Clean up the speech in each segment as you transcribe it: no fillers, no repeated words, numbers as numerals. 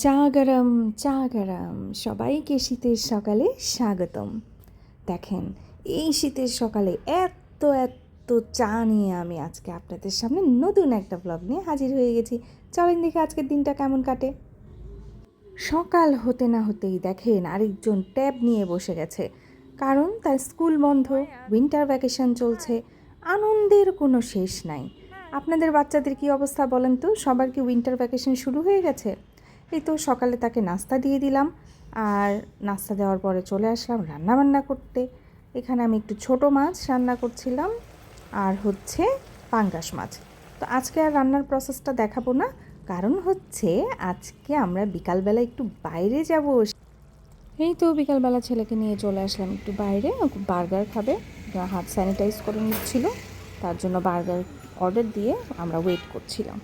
চা গরম চা গরম, সবাইকে শীতের সকালে স্বাগতম। দেখেন, এই শীতের সকালে এত এত চা নিয়ে আমি আজকে আপনাদের সামনে নতুন একটা ব্লগ নিয়ে হাজির হয়ে গেছি। চলেন দেখে আজকের দিনটা কেমন কাটে। সকাল হতে না হতেই দেখেন আরেকজন ট্যাব নিয়ে বসে গেছে, কারণ তার স্কুল বন্ধ, উইন্টার ভ্যাকেশন চলছে, আনন্দের কোনো শেষ নাই। আপনাদের বাচ্চাদের কি অবস্থা বলেন তো? সবার কি উইন্টার ভ্যাকেশন শুরু হয়ে গেছে? এই তো সকালে তাকে নাস্তা দিয়ে দিলাম, আর নাস্তা দেওয়ার পরে চলে আসলাম রান্নাবান্না করতে। এখানে আমি একটু ছোট মাছ রান্না করছিলাম, আর হচ্ছে পাঙ্গাস মাছ। তো আজকে আর রান্নার প্রসেসটা দেখাবো না, কারণ হচ্ছে আজকে আমরা বিকালবেলা একটু বাইরে যাব। এই তো বিকালবেলা ছেলেকে নিয়ে চলে আসলাম একটু বাইরে, বার্গার খাবে, হাত স্যানিটাইজ করে নিচ্ছিল, তার জন্য বার্গার অর্ডার দিয়ে আমরা ওয়েট করছিলাম।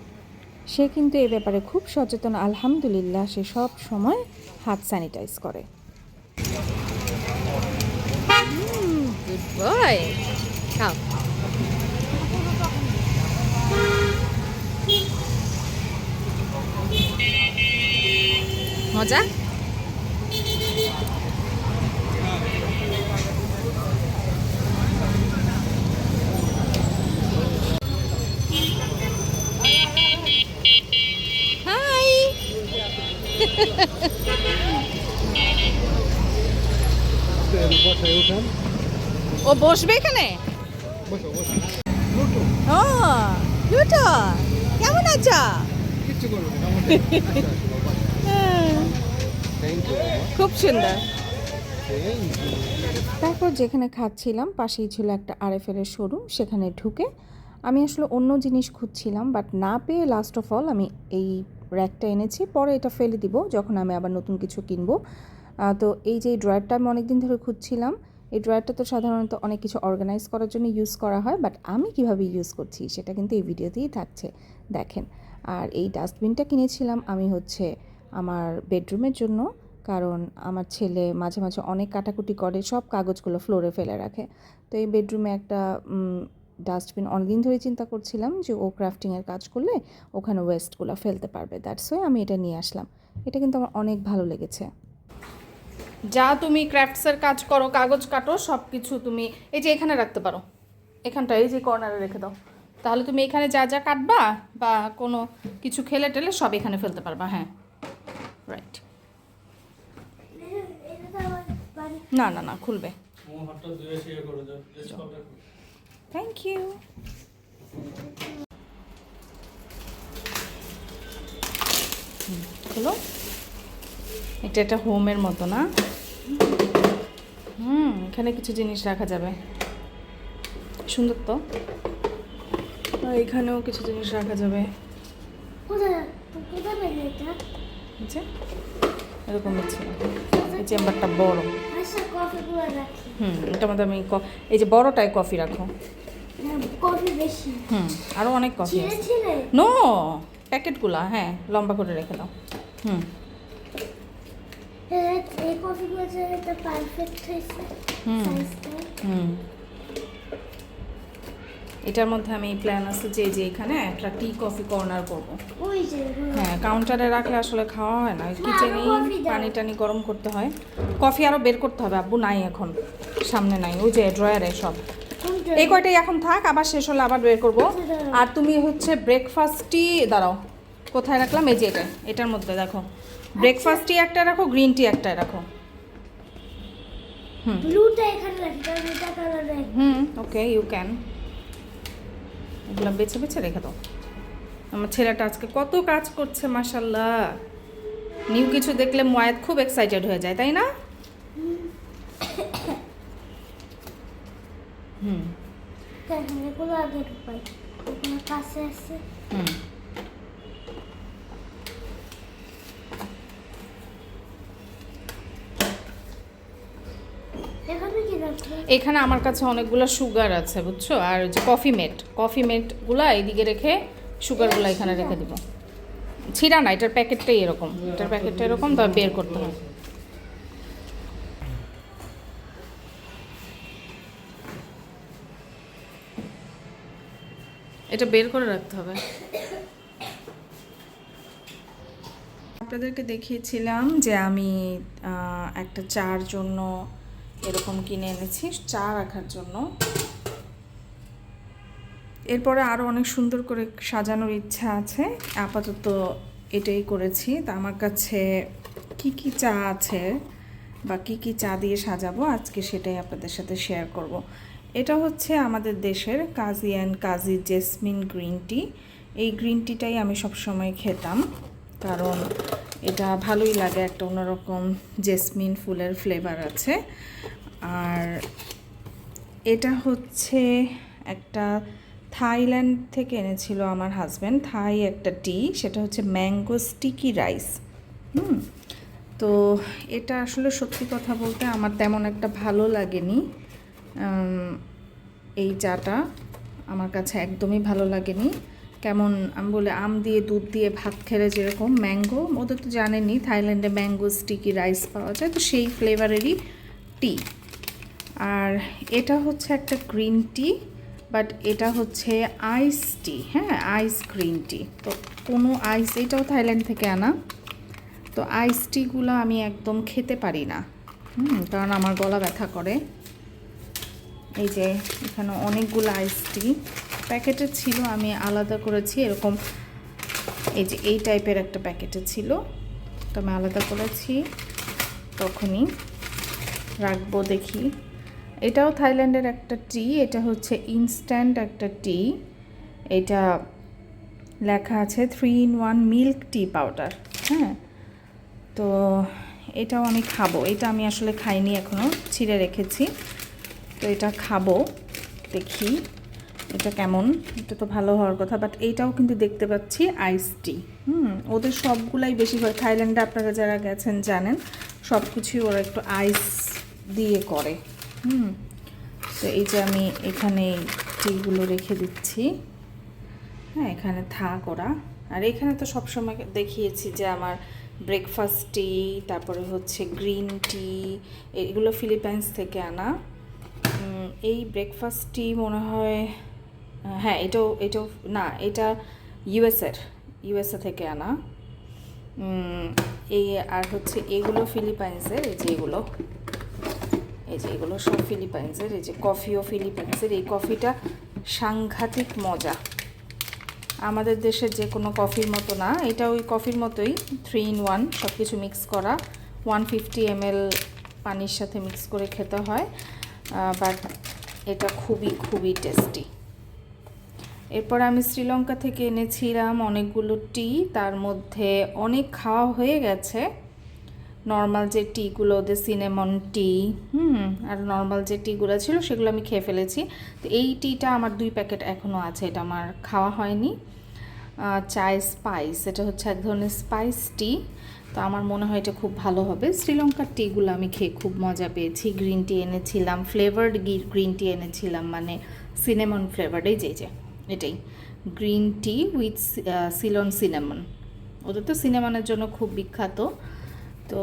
সে কিন্তু এ ব্যাপারে খুব সচেতন, আলহামদুলিল্লাহ, সে সব সময় হাত স্যানিটাইজ করে। Good boy. Come. মজা? হাই। ও বসবে এখানে? ও প্লুটো, কেমন আছো? খুব সুন্দর। তারপর যেখানে খাচ্ছিলাম পাশেই ছিল একটা আরএফএলের শোরুম, সেখানে ঢুকে আমি আসলে অন্য জিনিস খুঁজছিলাম, বাট না পেয়ে লাস্ট অফ অল আমি এই র্যাকটা এনেছি। পরে এটা ফেলে দিব যখন আমি আবার নতুন কিছু কিনবো। তো এই যে ড্রয়ারটা আমি অনেক দিন ধরে খুঁজছিলাম। এই ড্রয়ারটা তো সাধারণত অনেক কিছু অর্গানাইজ করার জন্য ইউজ করা হয়, বাট আমি কিভাবে ইউজ করছি সেটা কিন্তু এই ভিডিওতেই থাকছে, দেখেন। আর এই ডাস্টবিনটা কিনেছিলাম আমি হচ্ছে আমার বেডরুমের জন্য, কারণ আমার ছেলে মাঝে মাঝে অনেক কাটাকুটি করে, সব কাগজগুলো ফ্লোরে ফেলে রাখে। তো এই বেডরুমে একটা ডাস্টবিন অনেকদিন ধরে চিন্তা করছিলাম যে ও ক্রাফটিংয়ের কাজ করলে ওখানে ওয়েস্টগুলো ফেলতে পারবে, দ্যাটস ওয়াই আমি এটা নিয়ে আসলাম। এটা কিন্তু আমার অনেক ভালো লেগেছে। যা তুমি ক্রাফটসের কাজ করো, কাগজ কাটো, সব কিছু তুমি এই যে এখানে রাখতে পারো, এখানটা এই যে কর্নারে রেখে দাও, তাহলে তুমি এখানে যা যা কাটবা বা কোনো কিছু খেলে টেলে সব এখানে ফেলতে পারবা। হ্যাঁ, রাইট। না না না, খুলবে। Thank you. খুলো। এটা একটা হোমের মতো না? এখানে কিছু জিনিস রাখা যাবে, সুন্দর তো। এখানেও কিছু জিনিস রাখা যাবে, এরকম ছিল। এই চেম্বারটা বড়। এটার মধ্যে আমি এই যে বড়টায় কফি রাখো। কফি বেশি। আরও অনেক কফি আছে। নো, প্যাকেটগুলা, হ্যাঁ, লম্বা করে রেখে দাও। এই কফিগুলো যে এটা পারফেক্ট হয়েছে সাইজটা। এটার মধ্যে আমি প্ল্যান আছে যে এখানে একটা টি কফি কর্নার করব। ওই যে হ্যাঁ, কাউন্টারে রাখলে আসলে খাওয়া হয় না, কিচেনেই পানি টানি গরম করতে হয়। কফি আরও বের করতে হবে, আব্বু নাই এখন, সামনে নাই, ওই যে ড্রয়ারে সব। এই কয়টাই এখন থাক, আবার শেষ হলে আবার বের করব। আর তুমি হচ্ছে ব্রেকফাস্টই দাঁড়াও, কোথায় রাখলাম? এই যে এটার মধ্যে দেখো, ব্রেকফাস্ট টি একটা রাখো, গ্রিন টি একটা রাখো। ব্লুটা এখানে রাখি, কারণ এটা কালার রাখি। ওকে, ইউ ক্যান। এগুলো বেছে বেছে রেখে দাও। আমার ছেলেটা আজকে কত কাজ করছে মাশাল্লাহ। নিউ কিছু দেখলে মুয়াদ খুব এক্সাইটেড হয়ে যায়, তাই না? এগুলো আগে ঢুকাই, এগুলো কাছে আছে। এখানে আমার কাছে অনেকগুলো সুগার আছে, বুঝছো? আর যে কফি মেটগুলো এইদিকে রেখে সুগারগুলো এখানে রেখে দিব। ছিঁড়া না, এটার প্যাকেটটাই এরকম, এটার প্যাকেটটা এরকম, তবে বের করতে হয়। এটা বের করে রাখতে হবে। আপনাদেরকে দেখিয়েছিলাম যে আমি একটা চার জন্য এরকম কিনে এনেছি চা রাখার জন্য। এরপরে আরও অনেক সুন্দর করে সাজানোর ইচ্ছা আছে, আপাতত এটাই করেছি। তা আমার কাছে কি কি চা আছে বা কি কি চা দিয়ে সাজাবো আজকে সেটাই আপনাদের সাথে শেয়ার করব। এটা হচ্ছে আমাদের দেশের Kazi and Kazi jasmine green tea. এই গ্রিন টিটাই আমি সবসময় খেতাম, কারণ এটা ভালোই লাগে, একটা অন্যরকম জেসমিন ফুলের ফ্লেভার আছে। আর এটা হচ্ছে একটা থাইল্যান্ড থেকে এনেছিল আমার হাজব্যান্ড, থাই একটা টি, সেটা হচ্ছে ম্যাঙ্গো স্টিকি রাইস। তো এটা আসলে সত্যি কথা বলতে আমার তেমন একটা ভালো লাগেনি। এই চাটা আমার কাছে একদমই ভালো লাগেনি। কেমন আমি বলে আম দিয়ে দুধ দিয়ে ভাত খেলে যেরকম ম্যাঙ্গো, ওদের তো জানেনই থাইল্যান্ডে ম্যাঙ্গো স্টিকি রাইস পাওয়া যায়, তো সেই ফ্লেভারেরই টি। আর এটা হচ্ছে একটা গ্রিন টি, বাট এটা হচ্ছে আইস টি, হ্যাঁ আইস গ্রিন টি। তো কোনো আইস, এটাও থাইল্যান্ড থেকে আনা। তো আইস টিগুলো আমি একদম খেতে পারি না, কারণ আমার গলা ব্যথা করে। এই যে এখানে অনেকগুলো আইস টি প্যাকেটে ছিল, আমি আলাদা করেছি এরকম। এই যে এই টাইপের একটা প্যাকেটে ছিল, তো আমি আলাদা করেছি, তখনই রাখবো দেখি। এটাও থাইল্যান্ডের একটা টি, এটা হচ্ছে ইনস্ট্যান্ট একটা টি। এটা লেখা আছে 3-in-1 মিল্ক টি পাউডার, হ্যাঁ। তো এটাও আমি খাবো, এটা আমি আসলে খাইনি এখনও, ছিঁড়ে রেখেছি। তো এটা খাবো, দেখি এটা কেমন। এটা তো ভালো হওয়ার কথা, বাট এইটাও কিন্তু দেখতে পাচ্ছি আইস টি। ওদের সবগুলাই বেশিরভাগ থাইল্যান্ডে আপনারা যারা গেছেন জানেন, সব কিছুই ওরা একটু আইস দিয়ে করে। তো এই যে আমি এখানে টিগুলো রেখে দিচ্ছি, হ্যাঁ এখানে থাক ওরা। আর এখানে তো সবসময় দেখিয়েছি যে আমার ব্রেকফাস্ট টি, তারপরে হচ্ছে গ্রিন টি, এগুলো ফিলিপাইন্স থেকে আনা। এই ব্রেকফাস্ট টি মনে হয়, হ্যাঁ এটাও না, এটা ইউএসএ থেকে আনা। এই আর হচ্ছে এগুলো ফিলিপাইন্সের, এই যে এগুলো সব ফিলিপাইন্সের। এই যে কফিও ফিলিপাইন্সের। এই কফিটা সাংঘাতিক মজা, আমাদের দেশের যে কোনো কফির মতো না, এটা ওই কফির মতোই 3-in-1 সব কিছু মিক্স করা। 150 ml পানির সাথে মিক্স করে খেতে হয়, বাট এটা খুবই খুবই টেস্টি। এরপর আমি শ্রীলঙ্কা থেকে এনেছিলাম অনেকগুলো টি, তার মধ্যে অনেক খাওয়া হয়ে গেছে। নর্মাল যে টিগুলো, ওদের সিনেমন টি, আর নর্মাল যে টিগুলো ছিল সেগুলো আমি খেয়ে ফেলেছি। তো এই টিটা আমার 2 প্যাকেট এখনও আছে, এটা আমার খাওয়া হয়নি। চায় স্পাইস, এটা হচ্ছে এক ধরনের স্পাইস টি। তো আমার মনে হয় এটা খুব ভালো হবে। শ্রীলঙ্কার টিগুলো আমি খেয়ে খুব মজা পেয়েছি। গ্রিন টি এনেছিলাম, ফ্লেভার্ড গ্রিন টি এনেছিলাম, মানে সিনেমন ফ্লেভার্ড। এই যে এটাই green tea with Ceylon cinnamon, ওদের তো সিনেমনের জন্য খুব বিখ্যাত। তো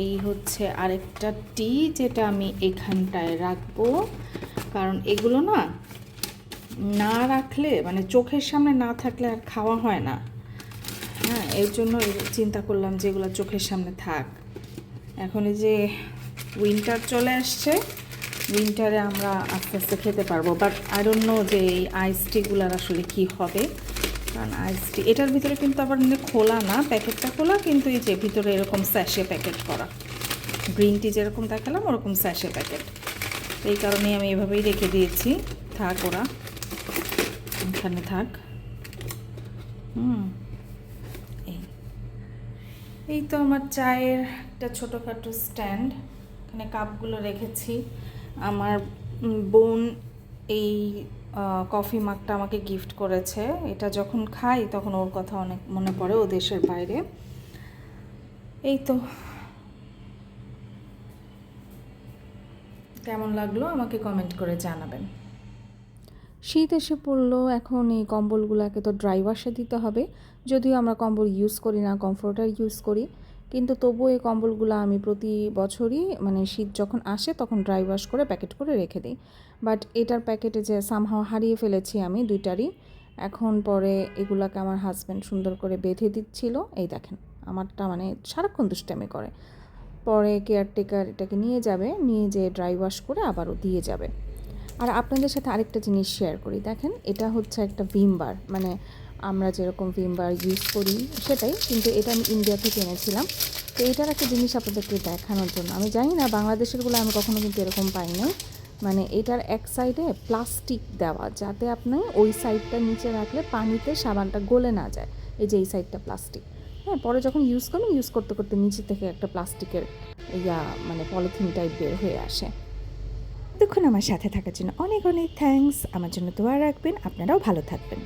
এই হচ্ছে আরেকটা টি, যেটা আমি এখানটায় রাখবো, কারণ এগুলো না রাখলে, মানে চোখের সামনে না থাকলে আর খাওয়া হয় না, হ্যাঁ। এর জন্য চিন্তা করলাম যে এগুলো চোখের সামনে থাক। এখন এই যে উইন্টার চলে আসছে, উইন্টারে আমরা আস্তে আস্তে খেতে পারবো, বাট আই ডোন্ট নো যে এই আইস টিগুলার আসলে কী হবে। কারণ আইস টি এটার ভিতরে কিন্তু আবার খোলা না, প্যাকেটটা খোলা, কিন্তু এই যে ভিতরে এরকম স্যাশে প্যাকেট করা, গ্রিন টি যেরকম দেখালাম ওরকম স্যাশে প্যাকেট। এই কারণেই আমি এভাবেই রেখে দিয়েছি, থাক ওরা এখানে থাক। এই তো আমার চায়ের একটা ছোটোখাটো স্ট্যান্ড, এখানে কাপগুলো রেখেছি। আমার বোন এই কফি মাগটা আমাকে গিফট করেছে, এটা যখন খাই তখন ওর কথা অনেক মনে পড়ে, ও দেশের বাইরে। এই তো, কেমন লাগলো আমাকে কমেন্ট করে জানাবেন। শীত এসে পড়লো, এখন এই কম্বলগুলোকে তো ড্রাই ওয়াশে দিতে হবে। যদিও আমরা কম্বল ইউজ করি না, কমফোর্টার ইউজ করি, কিন্তু তবুও এই কম্বলগুলো আমি প্রতি বছরই, মানে শীত যখন আসে তখন ড্রাই ওয়াশ করে প্যাকেট করে রেখে দিই। বাট এটার প্যাকেটে যে সামহাও হারিয়ে ফেলেছি আমি দুইটারই। এখন পরে এগুলাকে আমার হাজব্যান্ড সুন্দর করে বেঁধে দিচ্ছিল, এই দেখেন। আমারটা মানে সারাক্ষণ দুষ্টামি করে। পরে কেয়ারটেকার এটাকে নিয়ে যাবে, নিয়ে যেয়ে ড্রাই ওয়াশ করে আবারও দিয়ে যাবে। আর আপনাদের সাথে আরেকটা জিনিস শেয়ার করি, দেখেন এটা হচ্ছে একটা ভিম বার, মানে আমরা যেরকম ভিম বার ইউজ করি সেটাই, কিন্তু এটা আমি ইন্ডিয়া থেকে এনেছিলাম। তো এটার একটা জিনিস আপনাদেরকে দেখানোর জন্য, আমি জানি না বাংলাদেশেরগুলো আমি কখনো কিন্তু এরকম পাই নাই, মানে এটার এক সাইডে প্লাস্টিক দেওয়া, যাতে আপনি ওই সাইডটা নিচে রাখলে পানিতে সাবানটা গলে না যায়। এই যে এই সাইডটা প্লাস্টিক, হ্যাঁ, পরে যখন ইউজ করবেন, ইউজ করতে করতে নিচে থেকে একটা প্লাস্টিকের মানে পলিথিন টাইপ বের হয়ে আসে। এতক্ষণ আমার সাথে থাকার জন্য অনেক অনেক থ্যাঙ্কস। আমার জন্য দোয়া রাখবেন, আপনারাও ভালো থাকবেন।